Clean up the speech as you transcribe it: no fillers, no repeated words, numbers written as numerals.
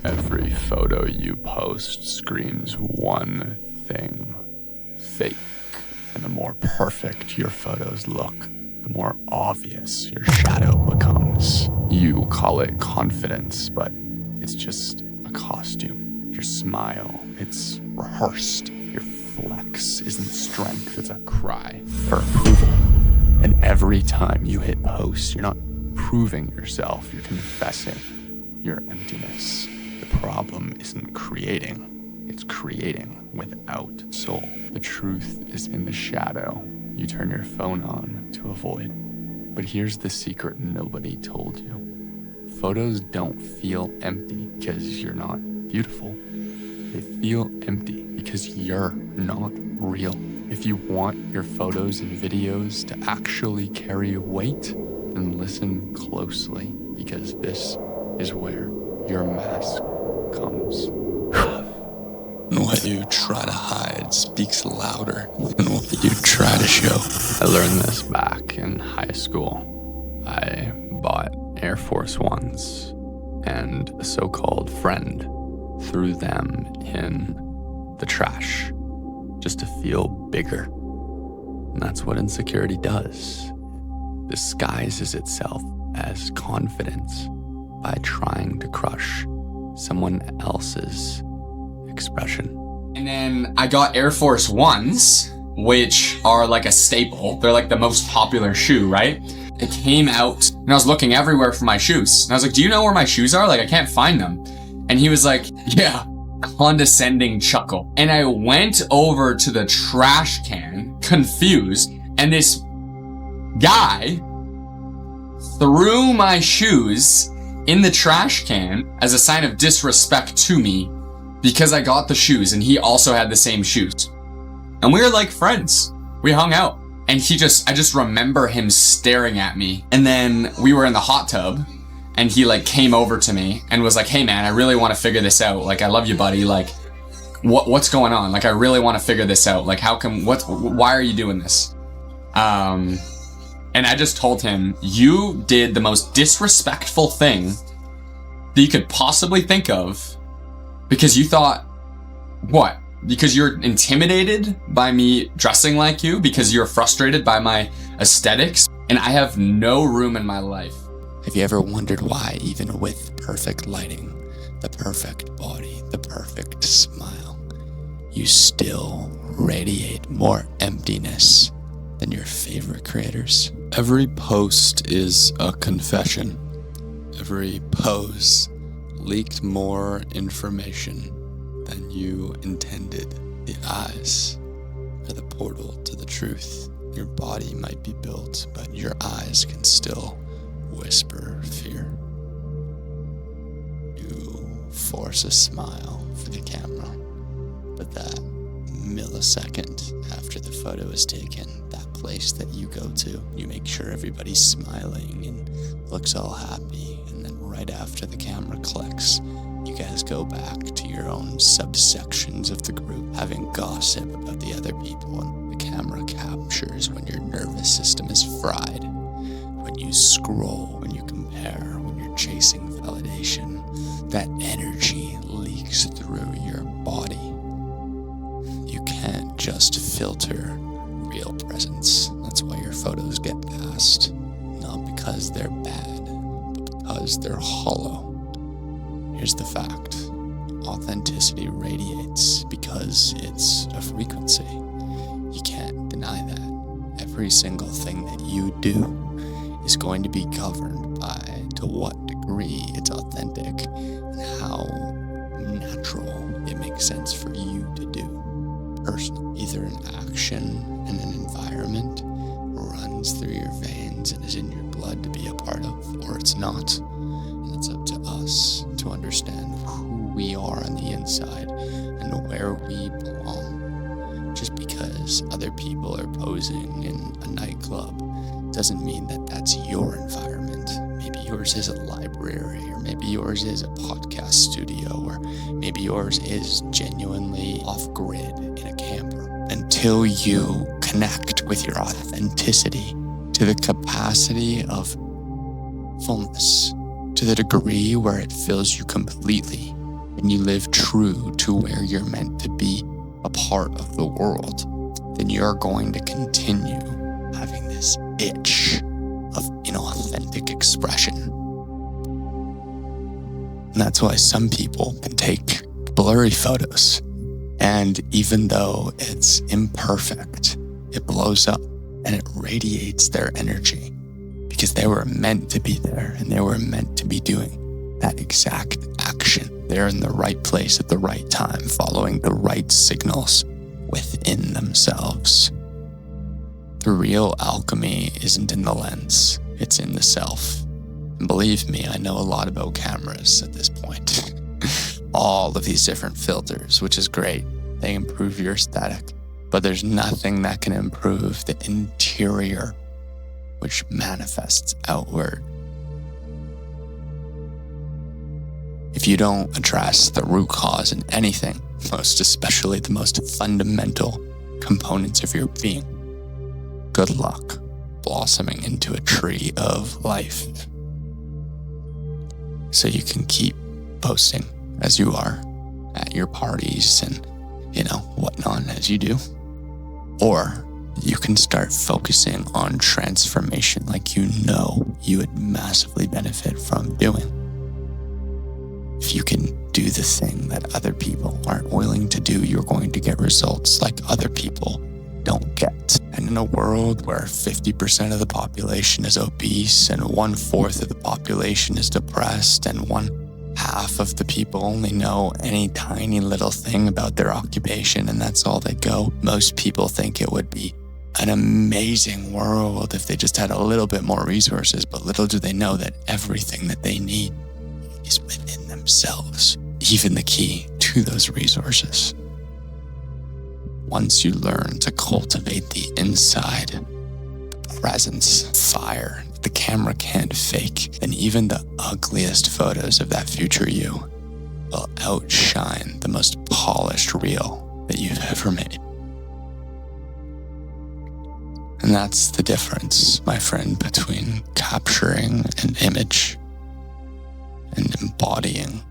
Every photo you post screams one thing: fake. And the more perfect your photos look, the more obvious your shadow becomes. You call it confidence, but it's just a costume. Your smile, it's rehearsed. Your flex isn't strength, it's a cry for approval. And every time you hit post, you're not proving yourself, you're confessing your emptiness. The problem isn't creating, it's creating without soul. The truth is in the shadow you turn your phone on to avoid. But here's the secret nobody told you. Photos don't feel empty because you're not beautiful. They feel empty because you're not real. If you want your photos and videos to actually carry weight, then listen closely, because this is where your mask comes. And what you try to hide speaks louder than what you try to show. I learned this back in high school. I bought Air Force Ones, and a so-called friend threw them in the trash just to feel bigger. And that's what insecurity does. Disguises itself as confidence by trying to crush someone else's expression. And then I got Air Force Ones, which are like a staple. They're like the most popular shoe, right? It came out and I was looking everywhere for my shoes. And I was like, do you know where my shoes are? Like, I can't find them. And he was like, yeah, condescending chuckle. And I went over to the trash can, confused, and this guy threw my shoes in the trash can as a sign of disrespect to me because I got the shoes and he also had the same shoes. And we were like friends. We hung out. And I just remember him staring at me. And then we were in the hot tub and he like came over to me and was like, hey man, I really want to figure this out. Like, I love you, buddy. Like, what's going on? Like, I really want to figure this out. Like, why are you doing this? And I just told him, you did the most disrespectful thing that you could possibly think of because you thought, what? Because you're intimidated by me dressing like you, because you're frustrated by my aesthetics, and I have no room in my life. Have you ever wondered why, even with perfect lighting, the perfect body, the perfect smile, you still radiate more emptiness than your favorite creators? Every post is a confession. Every pose leaked more information than you intended. The eyes are the portal to the truth. Your body might be built, but your eyes can still whisper fear. You force a smile for the camera, but that millisecond after the photo is taken, that place that you go to, you make sure everybody's smiling and looks all happy, and then right after the camera clicks, you guys go back to your own subsections of the group, having gossip about the other people, and the camera captures when your nervous system is fried, when you scroll, when you compare, when you're chasing validation. That energy leaks through your body. You can't just filter real presence. That's why your photos get passed, not because they're bad, but because they're hollow. Here's the fact. Authenticity radiates because it's a frequency. You can't deny that. Every single thing that you do is going to be governed by to what degree it's authentic and how natural it makes sense for you to do personally. Either an action in an environment runs through your veins and is in your blood to be a part of, or it's not. And it's up to us to understand who we are on the inside and where we belong. Just because other people are posing in a nightclub doesn't mean that that's your environment. Maybe yours is a library, or maybe yours is a podcast studio, or maybe yours is genuinely off-grid in a camper. Until you connect with your authenticity to the capacity of fullness, to the degree where it fills you completely, and you live true to where you're meant to be, a part of the world, then you're going to continue having this itch of inauthentic expression. And that's why some people can take blurry photos, and even though it's imperfect, it blows up and it radiates their energy because they were meant to be there and they were meant to be doing that exact action. They're in the right place at the right time, following the right signals within themselves. The real alchemy isn't in the lens, it's in the self. And believe me, I know a lot about cameras at this point. All of these different filters, which is great. They improve your aesthetic, but there's nothing that can improve the interior, which manifests outward. If you don't address the root cause in anything, most especially the most fundamental components of your being, good luck blossoming into a tree of life. So you can keep posting as you are at your parties and, whatnot as you do. Or you can start focusing on transformation like you would massively benefit from doing. If you can do the thing that other people aren't willing to do, you're going to get results like other people don't get. And in a world where 50% of the population is obese and 1/4 of the population is depressed and 1/2 of the people only know any tiny little thing about their occupation and that's all they go, most people think it would be an amazing world if they just had a little bit more resources, but little do they know that everything that they need is within themselves, even the key to those resources. Once you learn to cultivate the inside, the presence, fire that the camera can't fake, then even the ugliest photos of that future you will outshine the most polished reel that you've ever made. And that's the difference, my friend, between capturing an image and embodying